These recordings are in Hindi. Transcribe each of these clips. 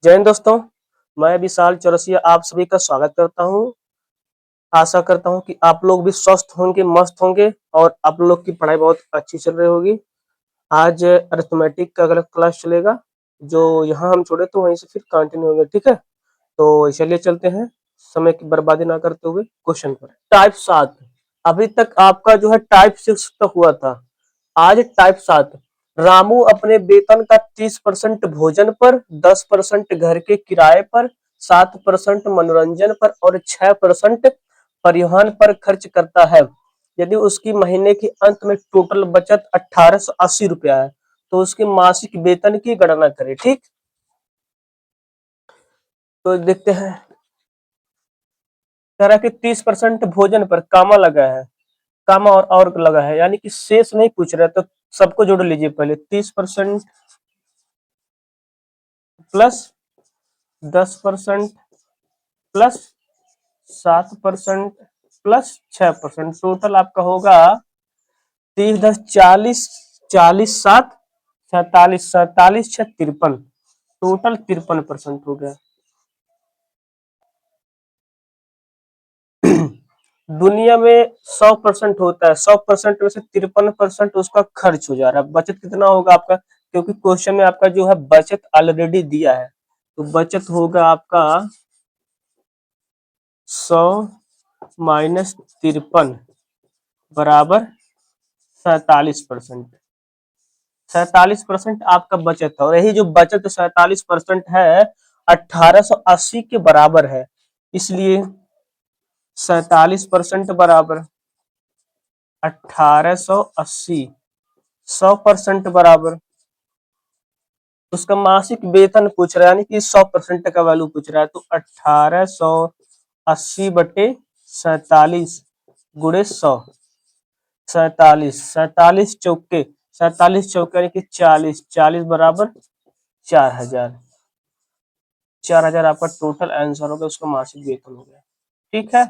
जय हिंद दोस्तों, मैं विशाल चौरसिया आप सभी का स्वागत करता हूं। आशा करता हूं कि आप लोग भी स्वस्थ होंगे, मस्त होंगे और आप लोग की पढ़ाई बहुत अच्छी चल रही होगी। आज अरिथमेटिक का अगला क्लास चलेगा, जो यहाँ हम छोड़े तो वहीं से फिर कंटिन्यू होंगे, ठीक है। तो चलिए चलते हैं, समय की बर्बादी ना करते हुए क्वेश्चन पर। टाइप 7, अभी तक आपका जो है टाइप 6 तक हुआ था। आज टाइप 7, रामू अपने वेतन का 30% भोजन पर, 10% घर के किराए पर, 7% मनोरंजन पर और 6% परिवहन पर खर्च करता है। यदि उसकी महीने के अंत में टोटल बचत 1880 रुपया है तो उसके मासिक वेतन की गणना करें। ठीक, तो देखते हैं। कह रहा है कि 30% भोजन पर कामा लगा है, कामा और लगा है, यानी कि शेष नहीं पूछ रहा है, तो सबको जोड़ लीजिए। पहले 30% प्लस 10% प्लस 7% प्लस 6%, टोटल आपका होगा 30 10 40, 40 7 47, 47 6 53, टोटल 53% हो गया। दुनिया में 100% होता है, 100% में से 53% उसका खर्च हो जा रहा है। बचत कितना होगा आपका, क्योंकि क्वेश्चन में आपका जो है बचत ऑलरेडी दिया है, तो बचत होगा आपका 100 माइनस 53 बराबर 47%। 47% आपका बचत है, और यही जो बचत 47% है 1880 के बराबर है, इसलिए 47% बराबर 1880, 100% बराबर उसका मासिक वेतन पूछ रहा है, यानी कि 100% का वैल्यू पूछ रहा है, तो 1880 बटे 47 गुणे 100, 47 47 चौके 47 चौके यानी कि 40, 40 बराबर 4000, 4000 आपका टोटल आंसर होगा, उसका मासिक वेतन हो गया। ठीक है,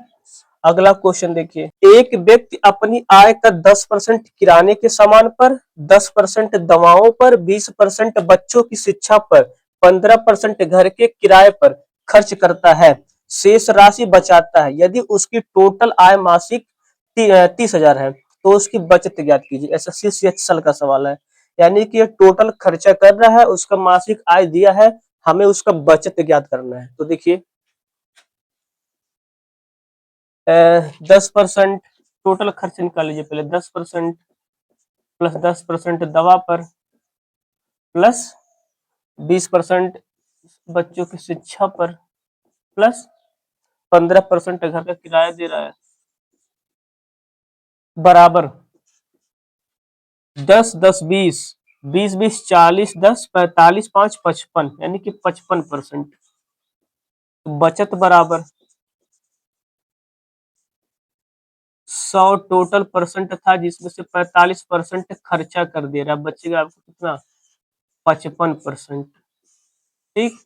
अगला क्वेश्चन देखिए। एक व्यक्ति अपनी आय का 10% किराने के सामान पर, 10% दवाओं पर, 20% बच्चों की शिक्षा पर, 15% घर के किराए पर खर्च करता है, शेष राशि बचाता है। यदि उसकी टोटल आय मासिक 30,000 है तो उसकी बचत ज्ञात कीजिए। एसएससी CHL का सवाल है, यानी कि ये टोटल खर्चा कर रहा है, उसका मासिक आय दिया है, हमें उसका बचत ज्ञात करना है। तो देखिए 10% टोटल खर्च निकाल लीजिए। पहले 10% प्लस 10% दवा पर, प्लस 20% बच्चों की शिक्षा पर, प्लस 15% घर का किराया दे रहा है, बराबर 10 10 20, 20 20 40, 10 45 5 55, यानी कि 55%। बचत बराबर 100 टोटल परसेंट था, जिसमें से 45% खर्चा कर दे रहा है, बचेगा आपको कितना, 55%। ठीक,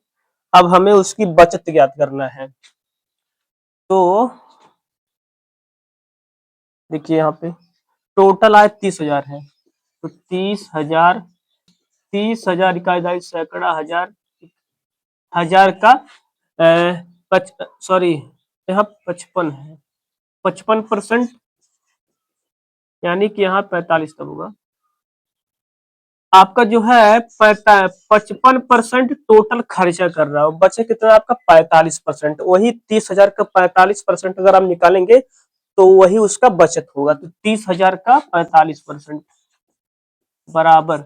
अब हमें उसकी बचत ज्ञात करना है। तो देखिए यहाँ पे टोटल आय 30,000 है, तो 30,000, 30,000 इकाई सैकड़ा हजार, हजार का सॉरी यहाँ 55 है, 55%, यानी कि यहाँ 45 तब होगा आपका जो है 55% टोटल खर्चा कर रहा हो, बचे कितना आपका 45%। वही 30,000 का 45% अगर हम निकालेंगे तो वही उसका बचत होगा, तो 30,000 का 45% बराबर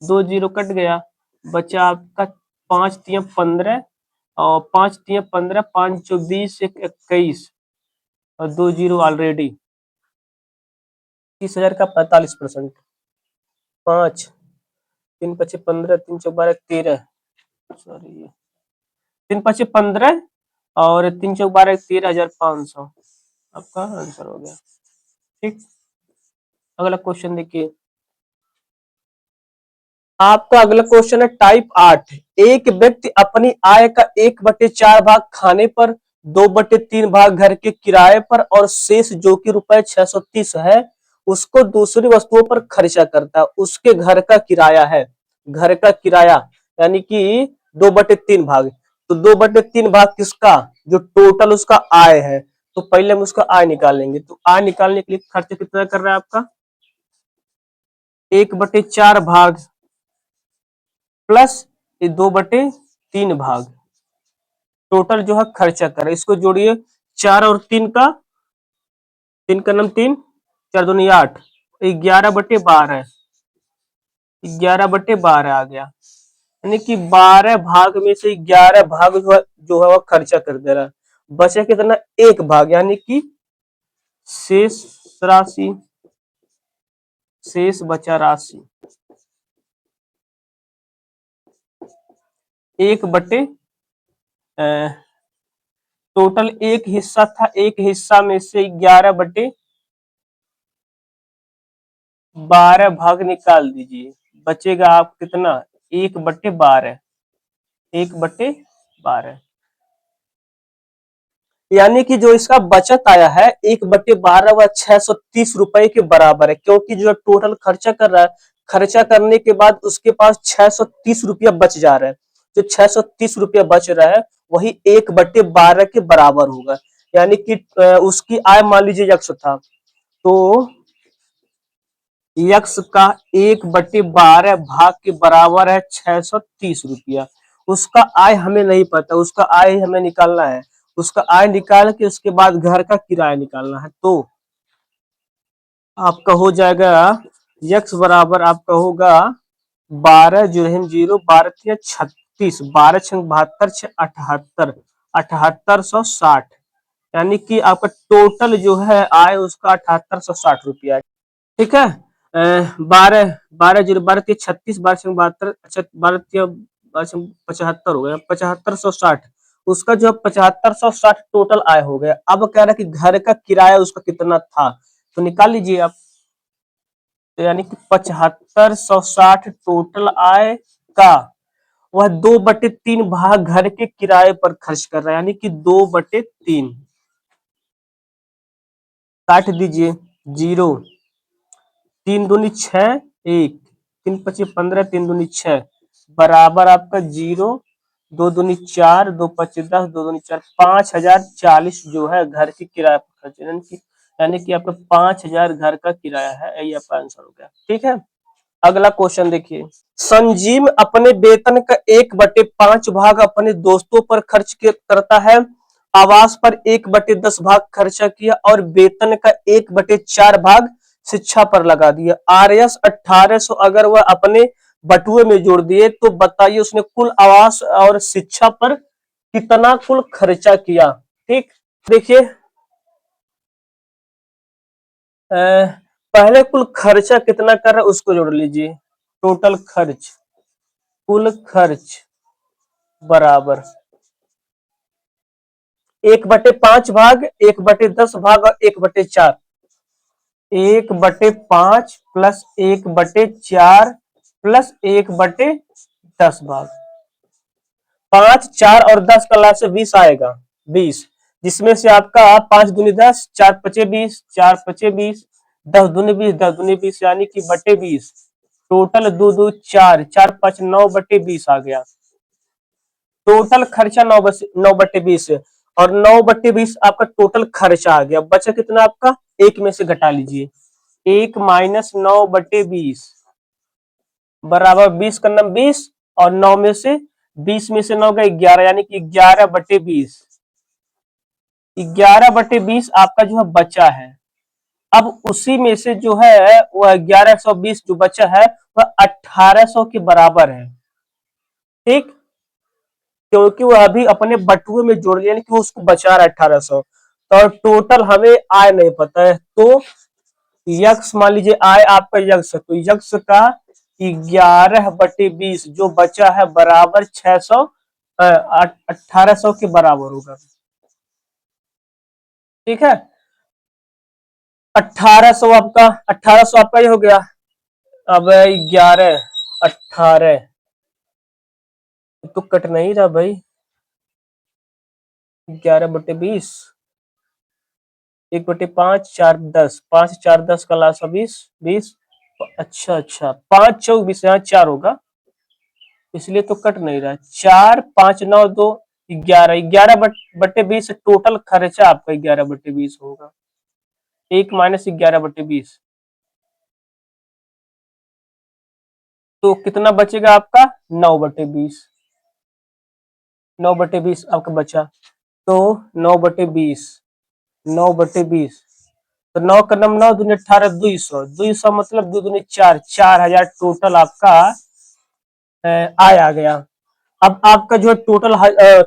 2 जीरो कट गया, बचा आपका 5 3 15 और 5 3 15, 5 चौ 20, 1 21 और 2 जीरो ऑलरेडी। 30,000 का 45%, 5 3 5 15, 3 चौ 12 13, सॉरी 3 5 15 और 3 चौ 12 13,500 आपका आंसर हो गया। ठीक, अगला क्वेश्चन देखिए। आपका अगला क्वेश्चन है टाइप 8। एक व्यक्ति अपनी आय का 1/4 भाग खाने पर, 2/3 भाग घर के किराए पर और शेष जो कि रुपए 630 है उसको दूसरी वस्तुओं पर खर्चा करता है। उसके घर का किराया है, घर का किराया यानी कि 2/3 भाग। तो 2/3 भाग किसका, जो टोटल उसका आय है। तो पहले हम उसका आय निकालेंगे। तो आय निकालने के लिए खर्च कितना कर रहा है आपका, 1/4 भाग प्लस ये 2/3 भाग, टोटल जो है खर्चा कर रहा है। इसको जोड़िए, 4 और 3 का, 3 का नाम 3, 4 दूनी 8, 11/12, 11/12 आ गया। यानी कि 12 भाग में से 11 भाग जो है वो खर्चा कर दे रहा है। बचा कितना, एक भाग, यानी कि शेष राशि, शेष बचा राशि 1/, टोटल एक हिस्सा था, एक हिस्सा में से 11/12 भाग निकाल दीजिए, बचेगा आप कितना, 1/12, 1/12। यानी कि जो इसका बचत आया है 1/12 व 630 रुपए के बराबर है, क्योंकि जो टोटल खर्चा कर रहा है, खर्चा करने के बाद उसके पास 630 रुपया बच जा रहा है। जो 630 रुपया बच रहा है वही 1/12 के बराबर होगा। यानी कि उसकी आय मान लीजिए यक्स था, तो यक्स का 1/12 भाग के बराबर है 630 रुपया। उसका आय हमें नहीं पता, उसका आय हमें निकालना है। उसका आय निकाल के उसके बाद घर का किराया निकालना है। तो आपका हो जाएगा यक्स बराबर आपका होगा 12 जीरो जीरो 12 36, 12×72 = 78, 7860। यानी कि आपका टोटल जो है आय उसका 7860 रुपया है। ठीक है, 12 12 0 12 36, 12×72, अच्छा 12×75 हो गया 7560। उसका जो 7560 टोटल आय हो गया। अब कह रहा है कि घर का किराया उसका कितना था, तो निकाल लीजिए आप। तो यानी कि 7560 टोटल आय का वह 2/3 भाग घर के किराए पर खर्च कर रहा है, यानी कि 2/3 काट दीजिए, 0, 3 दूनी 6, 1, 3 पची 15, 3 दूनी 6 बराबर आपका 0, 2 दूनी 4, 2 पची 10, 2 दूनी 4, 5040 जो है घर के किराए पर खर्च, यानी कि आपका 5000 घर का किराया है। यही आपका आंसर हो गया। ठीक है, अगला क्वेश्चन देखिए। संजीव अपने वेतन का 1/5 भाग अपने दोस्तों पर खर्च करता है, आवास पर 1/10 भाग खर्चा किया और वेतन का 1/4 भाग शिक्षा पर लगा दिया। RS 1800 अगर वह अपने बटुए में जोड़ दिए तो बताइए उसने कुल आवास और शिक्षा पर कितना कुल खर्चा किया। ठीक, देखिए पहले कुल खर्चा कितना कर रहा है उसको जोड़ लीजिए। टोटल खर्च, कुल खर्च बराबर 1/5 भाग 1/10 भाग और 1/4, 1/5 प्लस 1/4 प्लस 1/10 भाग, 5 4 और 10 का लाभ से 20 आएगा, 20, जिसमें से आपका 5 दूनी 10, 4 पचे 20, 4 पचे 20, 10 दूनी 20, 10 दूनी 20, यानी कि बटे 20, टोटल 2 2 4, 4 5 9/20 आ गया। टोटल खर्चा 9/20 और 9/20 आपका टोटल खर्चा आ गया। बचा कितना आपका, एक में से घटा लीजिए, 1 - 9/20 बराबर 20 का नाम 20 और 9 में से 20 में से 9 का 11, यानी कि 11/20, 11/20 आपका जो है बचा है। अब उसी में से जो है वह 1120 जो बचा है वह 1800 के बराबर है। ठीक, क्योंकि वह अभी अपने बटुए में जोड़ लिया, यानी कि उसको बचा रहा है 1800। तो टोटल हमें आय नहीं पता है, तो यक्स मान लीजिए आय आपका यक्स है, तो यक्स का 11/20 जो बचा है बराबर 600 1800 के बराबर होगा। ठीक है, 1800 आपका ये हो गया। अब 11 18 तो कट नहीं रहा भाई, 11/20, 1/5 4 10, 5 4 10 का लासा 20 20, अच्छा अच्छा 5 4 20, यहाँ 4 होगा, इसलिए तो कट नहीं रहा। 4 5 9 2 11, 11/20 टोटल खर्चा आपका 11/20 होगा। 1 माइनस 11/20, तो कितना बचेगा आपका? 9/20। 9/20 आपका बचा। तो 9/20, 9/20, तो 9 का नम 9 दूनी 18, 200, 200 मतलब 2 दूनी 4, 4000 टोटल आपका आय आ गया। अब आपका जो टोटल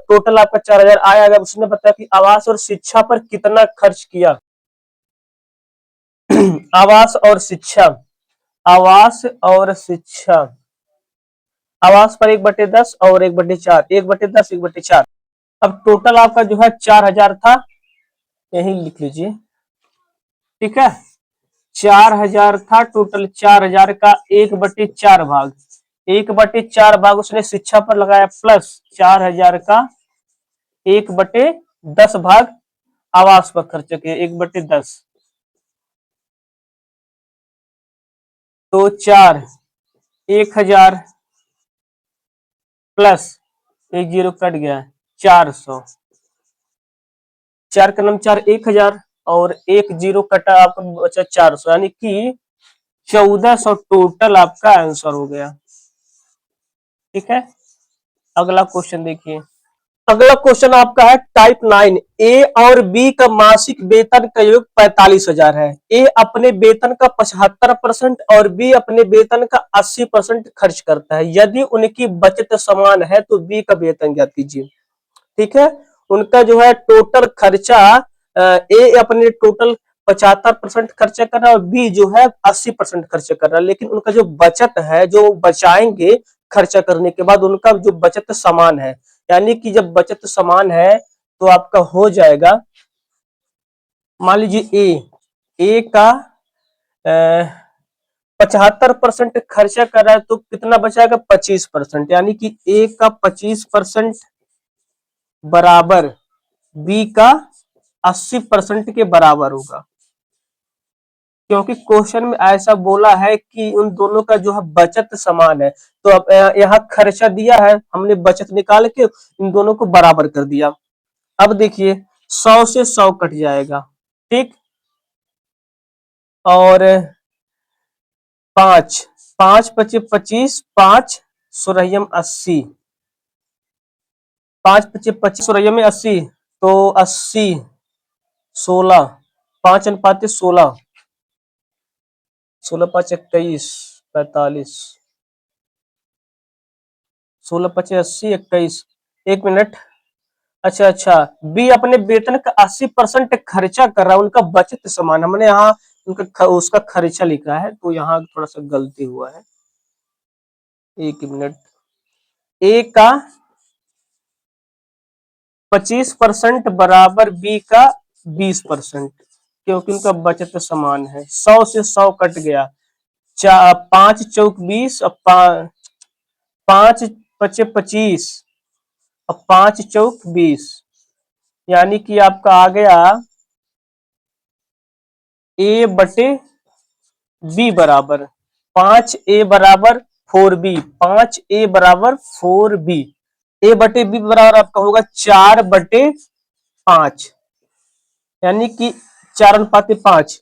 टोटल आपका 4000 आय आ गया। उसने बताया कि आवास और शिक्षा पर कितना खर्च किया। आवास और शिक्षा, आवास और शिक्षा, आवास पर 1/10 और 1/4, 1/10, 1/4। अब टोटल आपका जो है 4000 था, यही लिख लीजिए, ठीक है। 4000 था टोटल, 4000 का 1/4 भाग, 1/4 भाग उसने शिक्षा पर लगाया, प्लस 4000 का 1/10 भाग आवास पर खर्च किया, 1/10। तो 4, 1000 प्लस एक जीरो कट गया, 400, 4 का नम 4, 1000 और एक जीरो कटा, आपका बचा 400, यानी कि 1400 टोटल आपका आंसर हो गया। ठीक है, अगला क्वेश्चन देखिए। अगला क्वेश्चन आपका है टाइप 9। ए और बी का मासिक वेतन का योग 45,000 है। ए अपने वेतन का 75% और बी अपने वेतन का 80% खर्च करता है। यदि उनकी बचत समान है तो बी का वेतन ज्ञात कीजिए। ठीक है, उनका जो है टोटल खर्चा, ए अपने टोटल 75% खर्चा कर रहा है और बी जो है 80% खर्चा कर रहा है, लेकिन उनका जो बचत है, जो बचाएंगे खर्चा करने के बाद, उनका जो बचत समान है। यानी कि जब बचत समान है तो आपका हो जाएगा, मान लीजिए ए का 75% खर्चा कर रहा है तो कितना बचाएगा? 25%, यानी कि ए का 25% बराबर बी का 80% के बराबर होगा, क्योंकि क्वेश्चन में ऐसा बोला है कि उन दोनों का जो है बचत समान है। तो अब यहाँ खर्चा दिया है, हमने बचत निकाल के इन दोनों को बराबर कर दिया। अब देखिए 100 से 100 कट जाएगा, ठीक, और 5, 5 पचे 25, 5 सोलहम 80, 5 पचे 25 सोलहम में 80, तो 80, 16, 5 अनुपात 16, 16 5 21, 45, 16 पचे 80, 21, 1 मिनट। अच्छा अच्छा, बी अपने वेतन का 80% खर्चा कर रहा है, उनका बचत समान। हमने यहाँ उनका उसका खर्चा लिखा है, तो यहाँ थोड़ा सा गलती हुआ है, 1 मिनट। ए का 25% बराबर बी का 20%, क्योंकि उनका बचत समान है। 100 से 100 कट गया, 5 चौक 20, और 5 पचे 25, और 5 चौक 20, यानी कि आपका आ गया ए बटे बी बराबर 5, ए बराबर 4b, 5 ए बराबर 4b, ए बटे बी बराबर आपका होगा 4/5, यानी कि 4:5।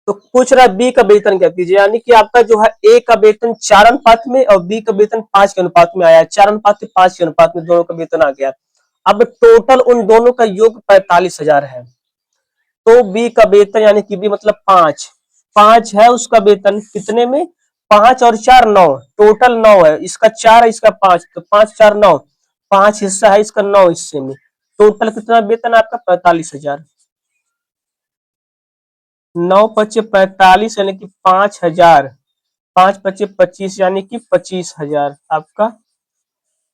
तो पूछ रहा है बी का वेतन क्या कीजिए, यानी कि आपका जो है ए का वेतन 4 अनुपात में और बी का वेतन 5 के अनुपात में आया, 4:5 के अनुपात में दोनों का वेतन आ गया। अब टोटल उन दोनों का योग 45,000 है, तो बी का वेतन, यानी कि बी मतलब 5, 5 है उसका वेतन, कितने में? 5 और 4 9, टोटल 9 है, इसका 4 है, इसका 5, तो 5 4 9, 5 हिस्सा है इसका, 9 हिस्से में टोटल कितना वेतन आपका? 45,000। 9 पचे 45, यानी कि 5,000, 5 पचे 25, यानी कि 25,000 आपका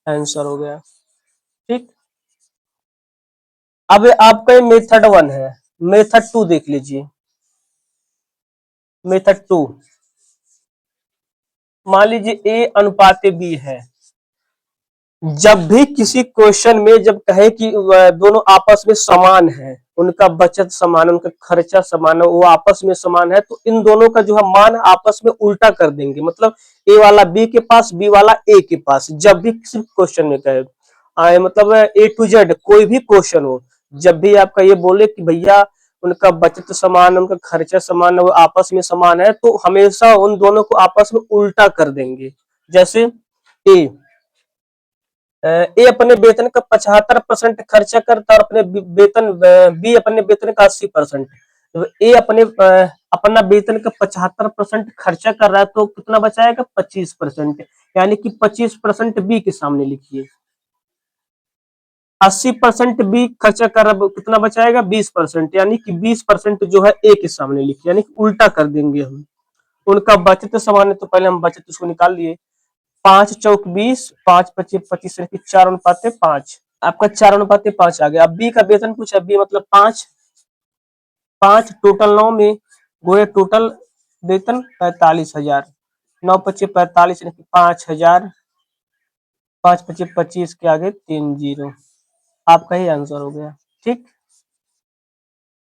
आंसर हो गया। ठीक, अब आपका मेथड 1 है, मेथड 2 देख लीजिए। मेथड 2, मान लीजिए ए अनुपात बी है, जब भी किसी क्वेश्चन में जब कहे कि दोनों आपस में समान है, उनका बचत समान है, उनका खर्चा समान है, वो आपस में समान है, तो इन दोनों का जो है मान आपस में उल्टा कर देंगे। मतलब ए वाला बी के पास, बी वाला ए के पास, जब भी किसी क्वेश्चन में कहे आए, मतलब ए टू जेड कोई भी क्वेश्चन हो, जब भी आपका ये बोले कि भैया उनका बचत समान है, उनका खर्चा समान है, वो आपस में समान है, तो हमेशा उन दोनों को आपस में उल्टा कर देंगे। जैसे ए ए अपने वेतन का 75% खर्चा करता है और अपने वेतन बी अपने वेतन का 80%। ए अपने अपना वेतन का 75% खर्चा कर रहा है, तो कितना बचाएगा? 25%। यानी कि 25% बी के सामने लिखिए। 80% बी खर्चा कर रहा है, कितना बचाएगा? 20%। यानी कि 20% जो है ए के सामने लिखिए, यानी कि उल्टा कर देंगे हम। उनका बचत समान है, तो पहले हम बचत उसको निकाल लिए। 5 चौक 20, 5 पच्चीस 25, 4 अनुपात 5। आपका 4 अनुपात 5 आ गया। अब बी का वेतन पूछा, बी मतलब 5, 5 टोटल 9 में गोए टोटल वेतन 45,000। 9 पच्चीस 45, 5,000। 5 पच्चीस 25 के आगे 3 जीरो। आपका ही आंसर हो गया। ठीक,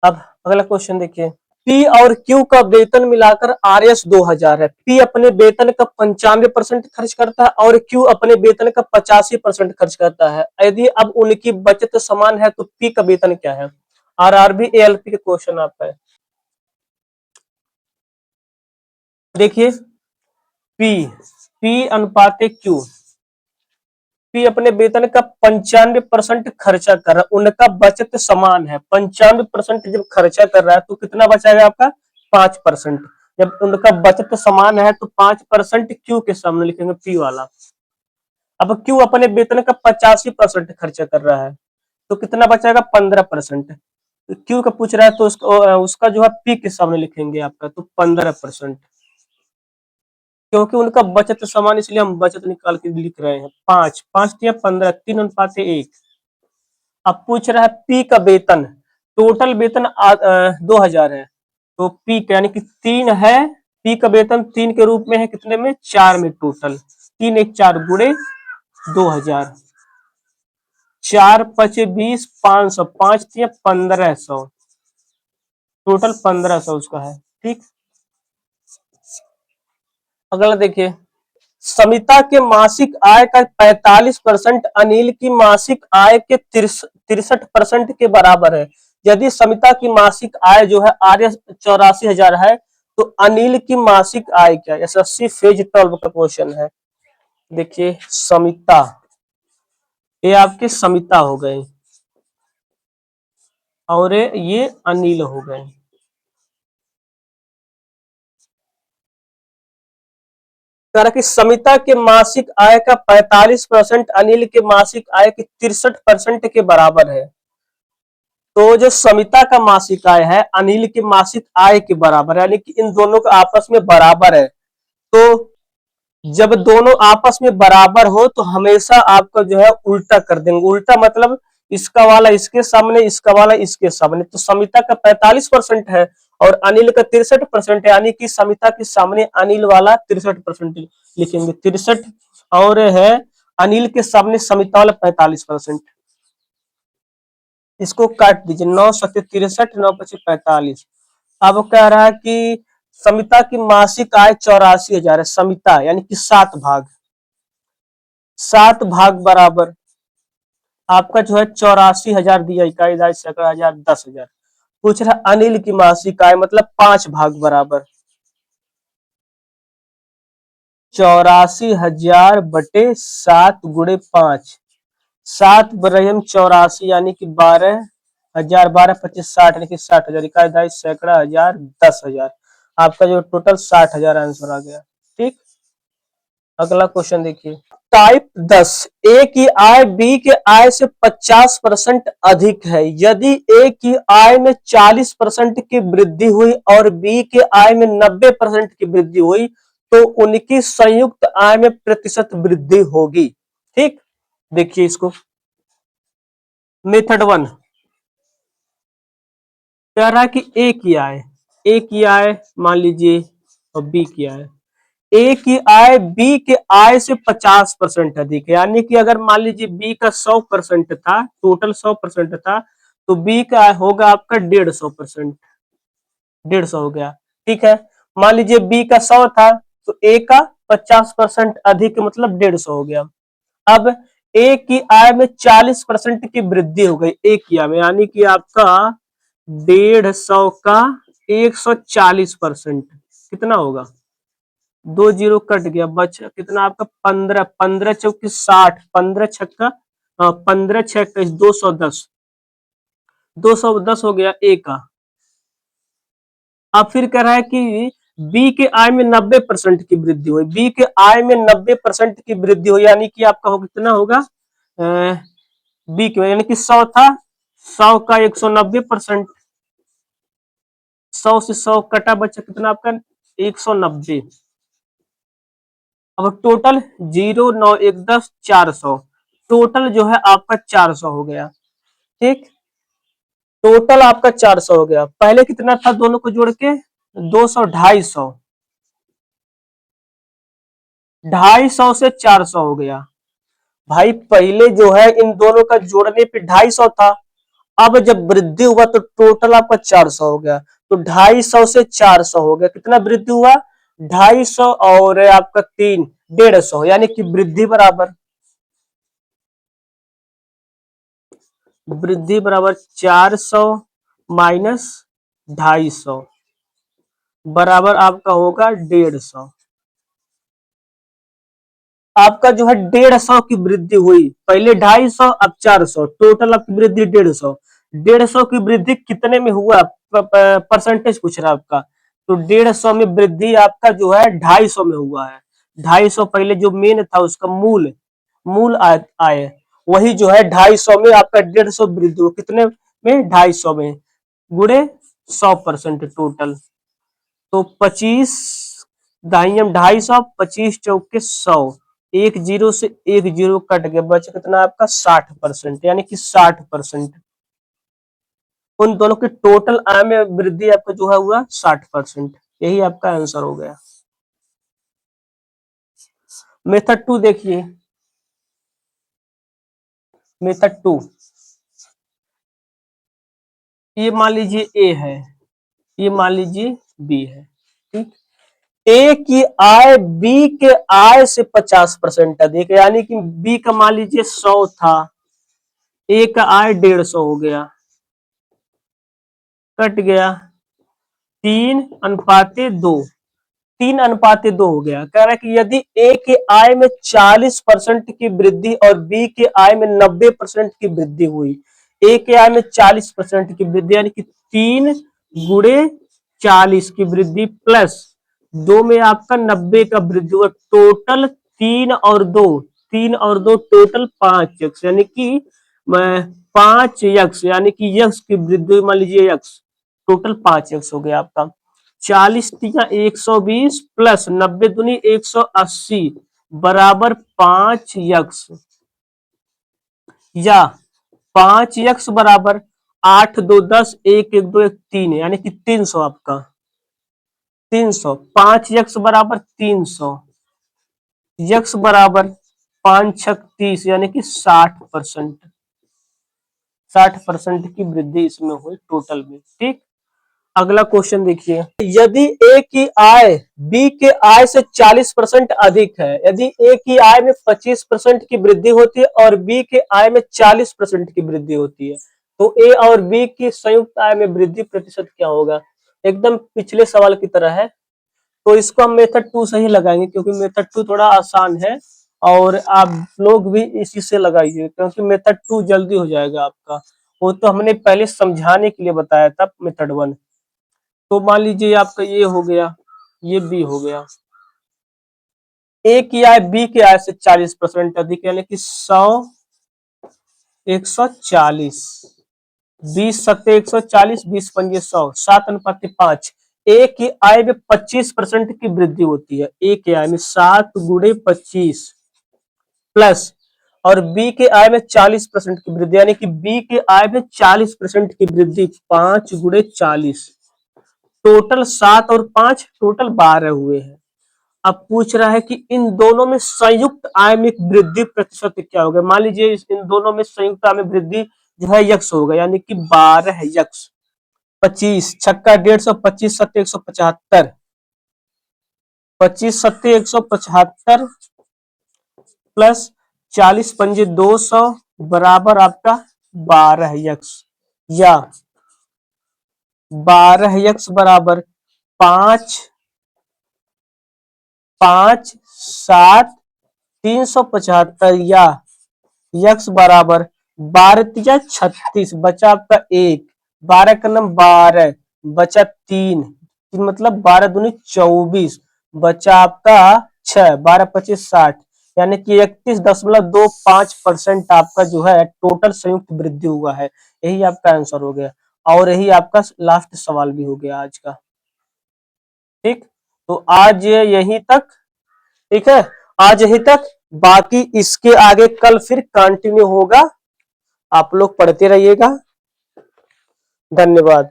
अब अगला क्वेश्चन देखिए। पी और क्यू का वेतन मिलाकर आर एस 2,000 है। पी अपने वेतन का 95% खर्च करता है और क्यू अपने वेतन का 85% खर्च करता है। यदि अब उनकी बचत समान है तो पी का वेतन क्या है? आरआरबी एएलपी के क्वेश्चन आपका है। देखिए, पी पी अनुपात क्यू। पी अपने वेतन का 95% खर्चा कर रहा है, उनका बचत समान है। 95% जब खर्चा कर रहा है तो कितना बचाएगा आपका? 5%। जब उनका बचत समान है तो 5% क्यू के सामने लिखेंगे, पी वाला। अब क्यू अपने वेतन का 85% खर्चा कर रहा है, तो कितना बचाएगा? 15%। क्यू का पूछ रहा है तो उसका जो है पी के सामने लिखेंगे आपका, तो 15%। क्योंकि उनका बचत समान, इसलिए हम बचत निकाल के लिख रहे हैं। 5 5 या 15, 3 अनुपात 1। अब पूछ रहा है पी का वेतन, टोटल वेतन 2,000 है, तो पी का यानी कि 3 है। पी का वेतन 3 के रूप में है, कितने में? 4 में टोटल। 3 1 4 गुणे 2,000। 4 5 20, 500, 5 1500, टोटल 1500 उसका है। ठीक, अगला देखिए। समिता के मासिक आय का 45%, अनिल की मासिक आय के 63% के बराबर है। यदि समिता की मासिक आय जो है आर्य 84,000 है, तो अनिल की मासिक आय क्या है? एसएससी फेज 12 का क्वेश्चन है। देखिए, समिता, ये आपके समिता हो गए और ये अनिल हो गए। कह रहा कि समिता के मासिक आय का 45%, अनिल के मासिक आय के 63% के बराबर है। तो जो समिता का मासिक आय है अनिल के मासिक आय के बराबर है, यानी कि इन दोनों का आपस में बराबर है। तो जब दोनों आपस में बराबर हो तो हमेशा आपका जो है उल्टा कर देंगे। उल्टा मतलब इसका वाला इसके सामने, इसका वाला इसके सामने। तो समिता का 45% है और अनिल का 63% है, यानी कि समिता के सामने अनिल वाला 63% लिखेंगे। 63 और है अनिल के सामने समिता वाला 45%। इसको काट दीजिए। 9 7 63, 9 5 45। अब कह रहा है कि समिता की मासिक आय 84,000 है। समिता यानी कि 7 भाग, 7 भाग बराबर आपका जो है 84,000 दिया, इकाई दाई सैकड़ा हजार 10,000। पूछ रहा अनिल की मासिक आय, मतलब 5 भाग बराबर 84,000 बटे 7 गुणे 5। 7 बरहम 84, यानी कि 12,000, 12 25 60, यानी कि 60,000, इकाई दाई सैकड़ा हजार 10,000। आपका जो टोटल 60,000 आंसर आ गया। ठीक, अगला क्वेश्चन देखिए। टाइप 10, ए की आय बी के आय से 50% अधिक है। यदि ए की आय में 40% की वृद्धि हुई और बी के आय में 90% की वृद्धि हुई, तो उनकी संयुक्त आय में प्रतिशत वृद्धि होगी। ठीक, देखिए इसको। मेथड 1 कह रहा है कि ए की आय मान लीजिए और बी की आय। ए की आय बी के आय से 50% अधिक है, यानी कि अगर मान लीजिए बी का 100% था, टोटल 100% था, तो बी का होगा आपका 150%, 150 हो गया। ठीक है, मान लीजिए बी का 100 था तो ए का 50% अधिक मतलब 150 हो गया। अब ए की आय में 40% की वृद्धि हो गई ए की आय में, यानी कि आपका 150 का 140%, कितना होगा? 2 जीरो कट गया, बचा कितना आपका 15, 15 चौकी 60, 15 छक्का 15 छक्का 210, 210 हो गया ए का। अब फिर कह रहा है कि बी के आय में 90% की वृद्धि हुई, बी के आय में 90% की वृद्धि हुई, यानी कि आपका कितना होगा? बी के यानी कि 100 था, 100 का 190%, 100 से 100 कटा, बचा कितना आपका? 190। अब टोटल 0 9 1 10 400, टोटल जो है आपका 400 हो गया। ठीक, टोटल आपका 400 हो गया। पहले कितना था दोनों को जोड़ के? 200, 250, 250 से 400 हो गया। भाई पहले जो है इन दोनों का जोड़ने पे 250 था, अब जब वृद्धि हुआ तो टोटल आपका 400 हो गया, तो 250 से 400 हो गया, कितना वृद्धि हुआ? 250 और आपका 3, 150, यानी कि वृद्धि बराबर, वृद्धि बराबर 400 माइनस 250 बराबर आपका होगा 150। आपका जो है 150 की वृद्धि हुई, पहले 250 अब 400, टोटल आपकी वृद्धि 150। 150 की वृद्धि कितने में हुआ? परसेंटेज पूछ रहा है आपका, तो 150 में वृद्धि आपका जो है 250 में हुआ है। 250 पहले जो मेन था उसका मूल, मूल आय, वही जो है 250 में आपका 150 वृद्धि हुआ, कितने में? 250 में, गुणे 100% टोटल, तो 25 दाहिने 250, 25 चौके 100, एक जीरो से एक जीरो कट गया, बचा कितना आपका? 60%, यानी कि 60%। उन दोनों की टोटल आय में वृद्धि आपका जो है हुआ 60%, यही आपका आंसर हो गया। मेथड 2 देखिए, मेथड 2, ये मान लीजिए ए है, ये मान लीजिए बी है। ठीक, ए की आय बी के आय से 50% अधिक है, यानी कि बी का मान लीजिए 100 था, ए का आय 150 हो गया, कट गया 3:2, 3:2 हो गया। कह रहा है कि यदि ए के आय में 40% की वृद्धि और बी के आय में 90% की वृद्धि हुई, ए के आय में 40% की वृद्धि यानी कि 3 गुणे 40 की वृद्धि प्लस 2 में आपका 90 का वृद्धि हुआ, टोटल 3 और 2, 3 और 2 टोटल 5x, यानी कि 5x, यानी कि यक्स की वृद्धि, मान लीजिए यक्स, टोटल 5x हो गया आपका। 40 तिया 120 प्लस 90 दूनी 180 बराबर 5x, या 5x बराबर 8 2 10 1 1 2 1 3, यानी कि 300 आपका, 300, 5x बराबर 300, x बराबर 5 छक 30, यानी कि 60%, 60% की वृद्धि इसमें हुई टोटल में। ठीक, अगला क्वेश्चन देखिए, यदि ए की आय बी के आय से 40% अधिक है, यदि ए की आय में 25% की वृद्धि होती है और बी के आय में 40% की वृद्धि होती है, तो ए और बी की संयुक्त आय में वृद्धि प्रतिशत क्या होगा? एकदम पिछले सवाल की तरह है, तो इसको हम मेथड 2 से ही लगाएंगे, क्योंकि मेथड 2 थोड़ा आसान है, और आप लोग भी इसी से लगाइए, क्योंकि मेथड 2 जल्दी हो जाएगा आपका, वो तो हमने पहले समझाने के लिए बताया था मेथड 1। तो मान लीजिए आपका ये हो गया, ये बी हो गया, ए की आय बी के आय से 40% अधिक, यानी कि 100 140, 20 सत्ते 140, 20 पंजे 100, 7:5। ए की आय में 25% की वृद्धि होती है, ए की आय में 7 गुणे 25 प्लस, और बी के आय में 40% की वृद्धि, यानी कि बी के आय में 40% की वृद्धि, 5 गुणे 40, टोटल 7 और 5 टोटल 12 हुए हैं। अब पूछ रहा है कि इन दोनों में संयुक्त आयमिक वृद्धि प्रतिशत क्या होगा। मान लीजिए इन दोनों में संयुक्त आयमिक वृद्धि जो है यक्स होगा, यानी कि 12 यक्स, 25 छक्का 150, 25 सत्ते 175, 25 सत्ते 175 प्लस 40 पंजे 200 बराबर आपका 12 यक्स, या 12 यक्स बराबर 5 5 7 375, या यक्स बराबर 12 36, बचा आपका 1, 12 का नाम 12 बचा 3, मतलब 12 दूनी 24, बचा आपका 6, 12 25 60, यानी कि 31.25% आपका जो है टोटल संयुक्त वृद्धि हुआ है। यही आपका आंसर हो गया, और यही आपका लास्ट सवाल भी हो गया आज का। ठीक, तो आज यहीं तक। ठीक है, आज यहीं तक, बाकी इसके आगे कल फिर कंटिन्यू होगा। आप लोग पढ़ते रहिएगा। धन्यवाद।